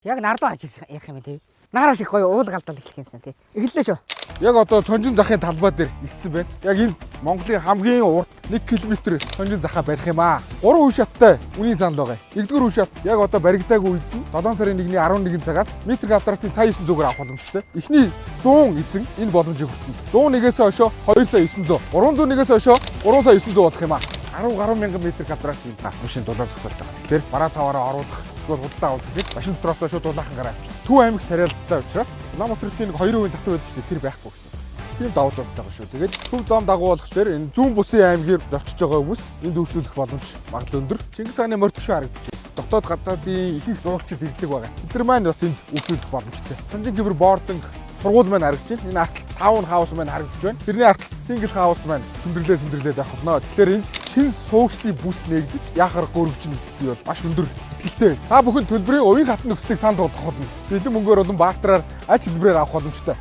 Яг нарлуу харж ярих юм тий. Наараа шиг гоё уул галдал эхлэх юмсан тий. Эхэллээ шүү. Яг одоо Сонжин захын талбай дээр ирсэн байна. Яг энэ Монголын хамгийн урт 1 км Сонжин захаа барих юм аа. 3 үе шаттай үнийн санал байгаа. Нэгдүгээр үе шат яг одоо баригдаагүй үед нь 7 сарын 1-ний 11 цагаас метр квадратын сая 900-аар авах боломжтой. Эхний 100 эзэн энэ боломжийг хүртэнэ. 101-ээс хойшоо 2 сая 900, 301-ээс хойшоо 3 сая 900 болох юм аа. 10 гаруй мянган метр квадрат юм та. Машин дулаан зогсоод байгаа. Тэгэхээр бараа таваараа оруулах худалдаа авах гэж машин дотроос шууд дулаахан гараа авчих. Төв аймагт тариалалтай учраас Улаанбаатарын 2% татвар байдаг шүү дээ. Тэр байхгүй гэсэн. Тийм давуу талтай байгаа шүү. Тэгээд төв зам дагуулах дээр энэ зүүн бусын аймгийг зорчиж байгаа хүмүүс энд үйлчлүүлэх боломж магадлал өндөр. Чингис хааны морь төшөө харагдчих. Дотоод гадаадын их их зурагчид ирдэг байгаа. Тэд маань бас энд үйлчлүүлэх боломжтой. Сонжин гибер бординг сургууль маань харагдаж байна. Энэ артал таун хаус маань харагдаж байна. Тэрний артал сингл хаус маань сэндэрлээд явах нь. Тэгэхээр энэ шинэ суугчдын бүс нэгдэж яхаар гөрөвжин би бол маш өндөр итгэлтэй. Та бүхэн төлбөрийн увийн хатан нөхцөлийг санал болгох болно. Бэлэн мөнгөөр болон баартраар ач хэлбэрээр авах боломжтой.